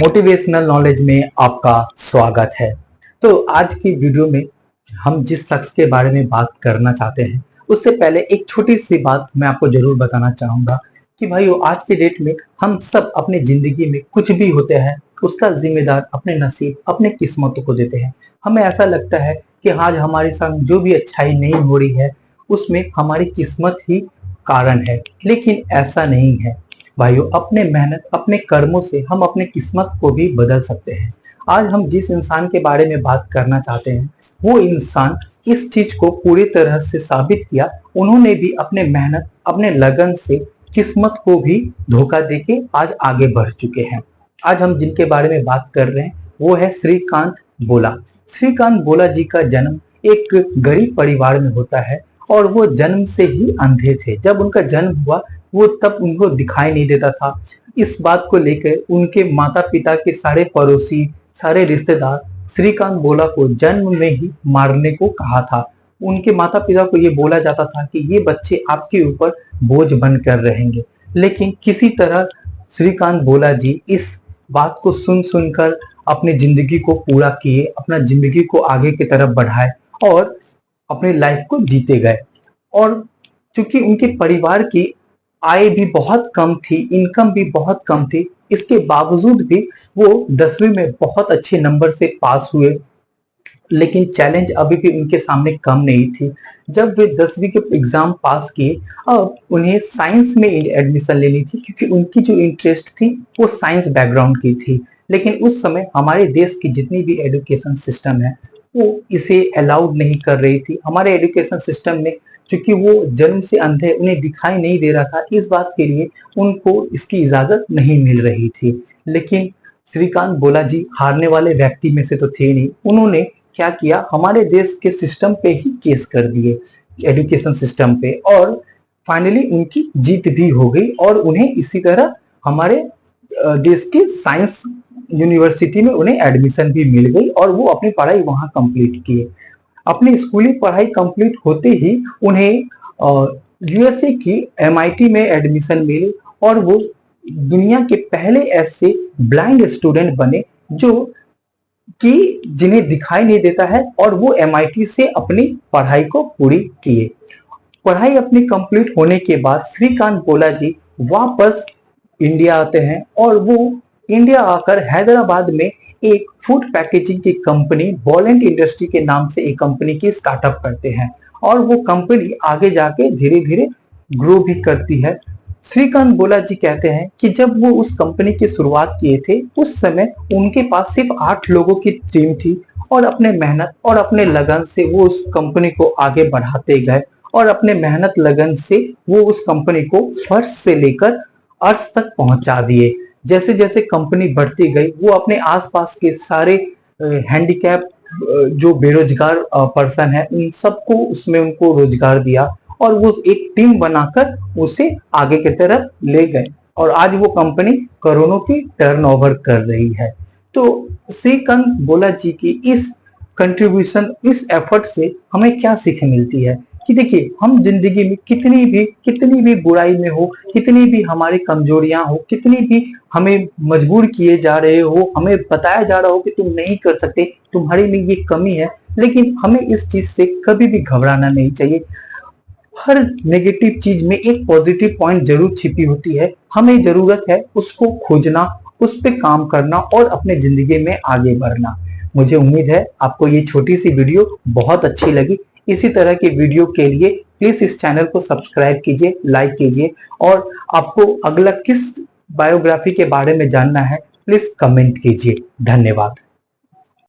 Motivational knowledge में आपका स्वागत है। तो आज की वीडियो में हम जिस शख्स के बारे में बात करना चाहते हैं उससे पहले एक छोटी सी बात मैं आपको जरूर बताना चाहूंगा कि भाइयों, आज के डेट में हम सब अपने जिंदगी में कुछ भी होते हैं उसका जिम्मेदार अपने नसीब, अपने किस्मतों को देते हैं। हमें ऐसा लगता है कि आज हमारे संग जो भी अच्छाई नहीं हो रही है उसमें हमारी किस्मत ही कारण है, लेकिन ऐसा नहीं है भाइयों। अपने मेहनत, अपने कर्मों से हम अपने किस्मत को भी बदल सकते हैं। आज हम जिस इंसान के बारे में बात करना चाहते हैं वो इंसान इस चीज को पूरी तरह से साबित किया। उन्होंने भी अपने मेहनत, अपने लगन से किस्मत को भी धोखा देके आज आगे बढ़ चुके हैं। आज हम जिनके बारे में बात कर रहे हैं वो है श्रीकांत बोला। श्रीकांत बोला जी का जन्म एक गरीब परिवार में होता है और वो जन्म से ही अंधे थे। जब उनका जन्म हुआ वो तब उनको दिखाई नहीं देता था। इस बात को लेकर उनके माता पिता के सारे पड़ोसी, सारे रिश्तेदार श्रीकांत बोला को जन्म में ही मारने को कहा था। उनके माता पिता को ये बोला जाता था कि ये बच्चे आपके ऊपर बोझ बनकर रहेंगे, लेकिन किसी तरह श्रीकांत बोला जी इस बात को सुन सुनकर अपनी जिंदगी को पूरा किए, अपना जिंदगी को आगे की तरफ बढ़ाए और अपने लाइफ को जीते गए। और चूंकि उनके परिवार की आय भी बहुत कम थी, इनकम भी बहुत कम थी, इसके बावजूद भी वो 10वीं में बहुत अच्छे नंबर से पास हुए। लेकिन चैलेंज अभी भी उनके सामने कम नहीं थी। जब वे 10वीं के एग्जाम पास किए, अब उन्हें साइंस में एडमिशन लेनी थी क्योंकि उनकी जो इंटरेस्ट थी वो साइंस बैकग्राउंड की थी। लेकिन उस समय हमारे देश की जितनी भी एजुकेशन सिस्टम है वो इसे अलाउड नहीं कर रही थी। हमारे एजुकेशन सिस्टम में क्योंकि वो जन्म से अंधे, उन्हें दिखाई नहीं दे रहा था, इस बात के लिए उनको इसकी इजाजत नहीं मिल रही थी। लेकिन श्रीकांत बोला जी हारने वाले व्यक्ति में से तो थे नहीं। उन्होंने क्या किया, हमारे देश के सिस्टम पे ही केस कर दिए, एजुकेशन सिस्टम पे, और फाइनली उनकी जीत भी हो गई और उन्हें इसी तरह हमारे देश के साइंस यूनिवर्सिटी में उन्हें एडमिशन भी मिल गई और वो अपनी पढ़ाई वहां कंप्लीट किए। अपनी स्कूली पढ़ाई कंप्लीट होते ही उन्हें यूएसए की एमआईटी में एडमिशन मिली और वो दुनिया के पहले ऐसे ब्लाइंड स्टूडेंट बने जो कि जिन्हें दिखाई नहीं देता है, और वो एमआईटी से अपनी पढ़ाई को पूरी किए। पढ़ाई अपनी कंप्लीट होने के बाद श्रीकांत बोला जी वापस इंडिया आते हैं और वो इंडिया आकर हैदराबाद में एक फूड पैकेजिंग की कंपनी बॉलेंट इंडस्ट्री के नाम से एक कंपनी की स्टार्टअप करते हैं और वो कंपनी आगे जाके धीरे धीरे ग्रो भी करती है। श्रीकांत बोला जी कहते हैं कि जब वो उस कंपनी की शुरुआत किए थे उस समय उनके पास सिर्फ 8 लोगों की टीम थी और अपने मेहनत और अपने लगन से वो उस कंपनी को आगे बढ़ाते गए और अपने मेहनत लगन से वो उस कंपनी को फर्श से लेकर अर्श तक पहुंचा दिए। जैसे जैसे कंपनी बढ़ती गई वो अपने आसपास के सारे हैंडीकैप जो बेरोजगार पर्सन है उन सबको उसमें उनको रोजगार दिया और वो एक टीम बनाकर उसे आगे की तरफ ले गए और आज वो कंपनी करोड़ों की टर्नओवर कर रही है। तो श्रीकांत बोला जी की इस कंट्रीब्यूशन, इस एफर्ट से हमें क्या सीख मिलती है कि देखिए हम जिंदगी में कितनी भी बुराई में हो, कितनी भी हमारी कमजोरियां हो, कितनी भी हमें मजबूर किए जा रहे हो, हमें बताया जा रहा हो कि तुम नहीं कर सकते, तुम्हारे में ये कमी है, लेकिन हमें इस चीज से कभी भी घबराना नहीं चाहिए। हर नेगेटिव चीज में एक पॉजिटिव पॉइंट जरूर छिपी होती है। हमें जरूरत है उसको खोजना, उस पर काम करना और अपने जिंदगी में आगे बढ़ना। मुझे उम्मीद है आपको ये छोटी सी वीडियो बहुत अच्छी लगी। इसी तरह की वीडियो के लिए प्लीज इस चैनल को सब्सक्राइब कीजिए, लाइक कीजिए, और आपको अगला किस बायोग्राफी के बारे में जानना है प्लीज कमेंट कीजिए। धन्यवाद।